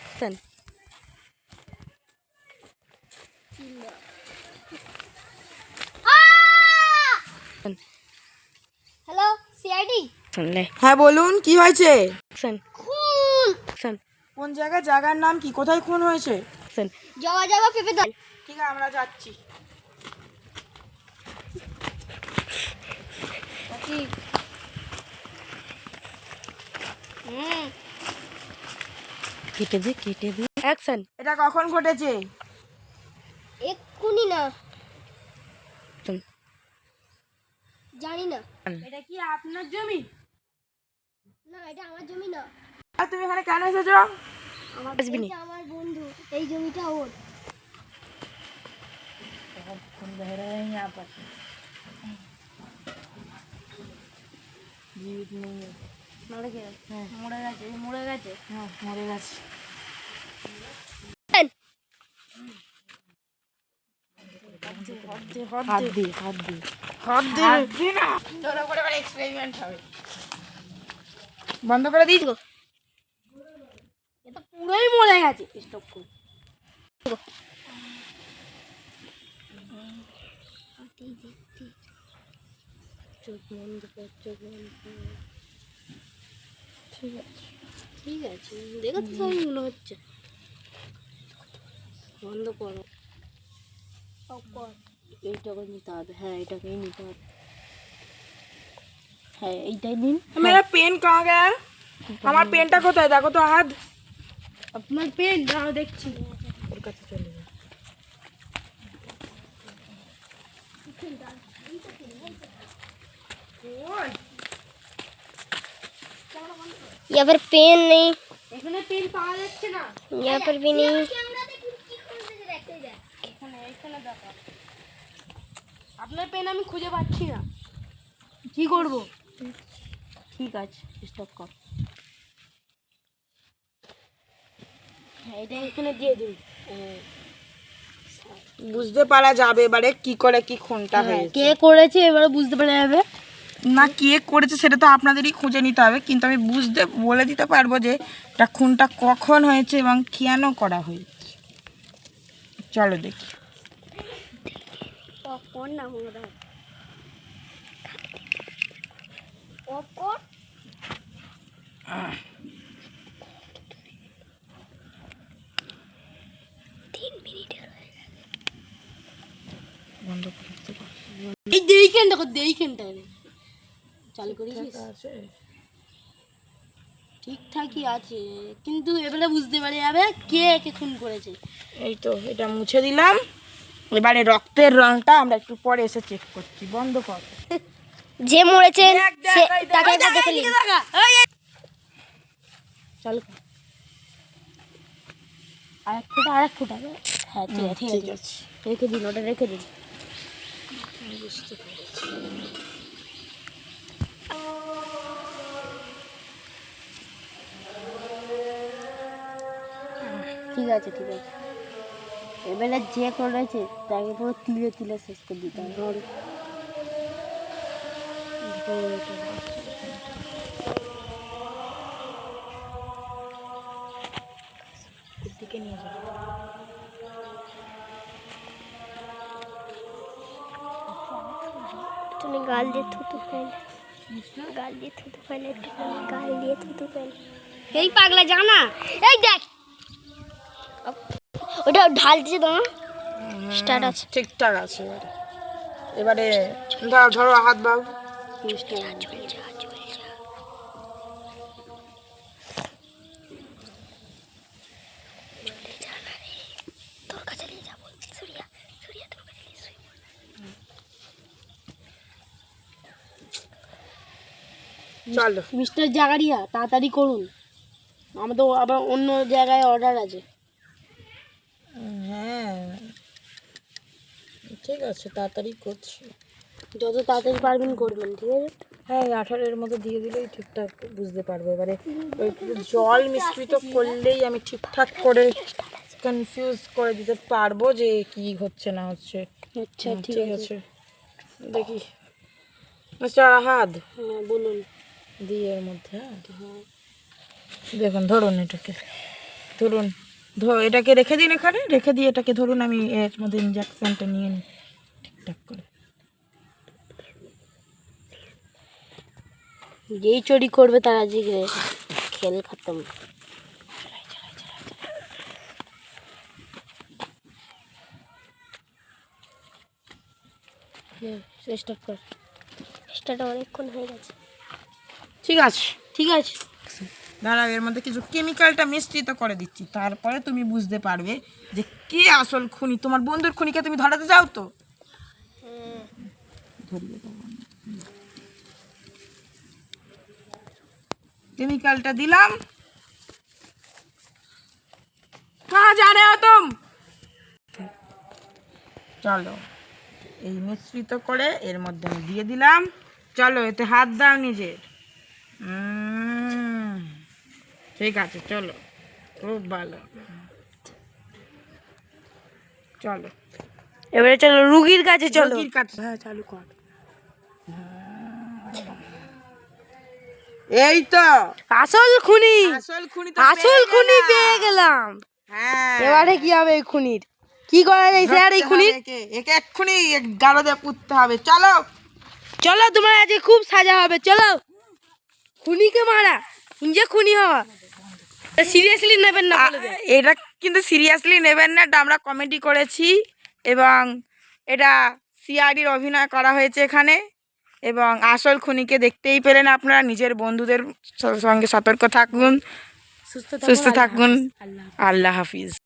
Action action hello CID. শুনলে হ্যাঁ বলুন, কি হয়েছে? অ্যাকশন অ্যাকশন কোন জায়গার নাম কি, কোথায় খুন হয়েছে? অ্যাকশন যাওয়া পেপে দাও। ঠিক আছে, আমরা যাচ্ছি। কেটে দে অ্যাকশন এটা কখন ঘটেছে? এক্ষুনি না, জানি না। এটা কি আপনার জমি? না, এটা আমার জমি না। আর তুমি এখানে কেন এসেছো? আসবি না। এটা আমার বন্ধু, এই জমিটা ওর। জীবিত নেই। মরে গেছে। হ্যাঁ, মরে গেছে। হাত দে না। তোর উপরে আবার এক্সপেরিমেন্ট হবে। বন্ধ করে দিস। এটা পুরোই মরে গেছে। স্টপ কর। ঠিক আছে, দেখো তো সবই মনে হচ্ছে। বন্ধ করো। এইটাকে নিতে হবে। হ্যাঁ, এটাকেই নিতে হবে। হ্যাঁ, এইটাই নিন। मेरा पेन कहाँ गया? আমার পেনটা কোথায়? দেখো তো হাত। আপনার পেন দাও, দেখছি। ওর কাছে চলে যা। यहाँ पर पेन नहीं, এখানে পেন পাওয়া যাচ্ছে না। यहाँ पर भी नहीं। আপনার পেন আমি খুঁজে পাচ্ছি না, কি করব? ঠিক আছে, স্টপ কর। হ্যাঁ, এটা এখানে দিয়ে দিন। বুঝতে পারা যাবে এবারে কি করে কি খুনটা হয়েছে। কে করেছে এবারে বুঝতে পারা যাবে। না, কে করেছে সেটা তো আপনাদেরই খুঁজে নিতে হবে, কিন্তু আমি বলে দিতে পারবো যে এটা খুনটা কখন হয়েছে এবং কেন করা হয়েছে। চলো দেখি। पॉपकॉर्न ना हो रहा है। पॉपकॉर्न বন্ধ করে দিতে পারো। এই দেইকেন দেখো, দেইকেনটা চালু করেছিস? ঠিকঠাকই আছে, কিন্তু এবারে বুঝতে পারা যাবে কে একে খুন করেছে। এই তো, এটা মুছে দিলাম। এবারে রক্তের রংটা আমরা একটু পরে এসে চেক করছি। বন্ধ কর। যে মরেছে দেখ, সে ওই দেখ, তাকে ওই দেখ, দেখে এইদিকে নিন। চালু কর। আর এক ফোঁটা। হ্যাঁ, ঠিক আছে, ঠিক আছে। রেখে দিন, ওটা রেখে দিন। বুঝতে পেরেছি। ঠিক আছে। এবারে যে করেছে তাকে পুরো তিলে তিলে শেষ করে দিতে হবে। দিকে নিয়ে যাবো। তুমি গাল দিয়ে থুতু ফেলে, গাল দিয়ে থুতু ফেলে, একটুখানি গাল দিয়ে থুতু ফেলে। এই পাগলা জানা, এই দেখ ওটা ঢালছে তো। স্টার্ট আছে। ঠিকঠাক আছে। এবারে ধরো হাত বাবু। তোর কাছে নিয়ে যাবো, সুরিয়া তোর কাছে নিয়ে শুয়ে পড়। চলো। মিস্টার জাগারিয়া, তাড়াতাড়ি করুন, আমাদের আবার অন্য জায়গায় অর্ডার আছে। হ্যাঁ, ঠিক আছে, তাড়াতাড়ি করছি। যত তাড়াতাড়ি পারবেন করবেন, ঠিক আছে? হ্যাঁ, 18-এর মধ্যে দিয়ে দিলেই ঠিকঠাক বুঝতে পারবো। এবারে জল মিশ্রিত করলেই আমি ঠিকঠাক করে কনফিউজ করে দিতে পারবো যে কি হচ্ছে না হচ্ছে। আচ্ছা, ঠিক আছে। দেখি মিস্টার আহাদ, হ্যাঁ, বলুন। দিয়ে এর মধ্যে দেখুন, ধরুন এটাকে, ধরুন এটাকে রেখে দিন এখানে, রেখে দিয়ে এটাকে ধরুন, আমি এর মধ্যে ইঞ্জেকশনটা নিয়ে নিই ঠিকঠাক করে। যেই চুরি করবে তার আজকে খেল খতম। চেষ্টা কর, চেষ্টাটা অনেকক্ষণ হয়ে গেছে। ঠিক আছে, ঠিক আছে। দাঁড়াও, এর মধ্যে কিছু কেমিক্যালটা মিশ্রিত করে দিচ্ছি, তারপরে তুমি বুঝতে পারবে যে কে আসল খুনি। তোমার বন্ধুর খুনিকে তুমি ধরাতে চাও তো? ধরিয়ে দাও। কেমিক্যালটা দিলাম। कहाँ जा रहे हो तुम? চলো, এই মিশ্রিত করে এর মধ্যে আমি দিয়ে দিলাম। চলো, এতে হাত দাও নিজের। ঠিক আছে, চলো, খুব ভালো। চলো এবারে চলো রুগীর কাছে, চলো। রোগীর কাছে। হ্যাঁ, চালু কর। এই তো আসল খুনি, আসল খুনি, আসল খুনি পেয়ে গেলাম। হ্যাঁ, এবারে কি হবে এই খুনির? কি করা যায় স্যার এই খুনির? একে এক্ষুনি গাড়ো দিয়ে পুঁততে হবে। চলো চলো, তোমার আজকে খুব সাজা হবে। চলো, খুনিকে মারা, নিজে খুনি হওয়া সিরিয়াসলি নেবেন না বলে দেয়। এটা কিন্তু সিরিয়াসলি নেবেন না, এটা আমরা কমেডি করেছি এবং এটা সিআইডির অভিনয় করা হয়েছে এখানে। এবং আসল খুনিকে দেখতেই পেলেন আপনারা। নিজের বন্ধুদের সঙ্গে সতর্ক থাকুন, সুস্থ থাকুন। আল্লাহ হাফিজ।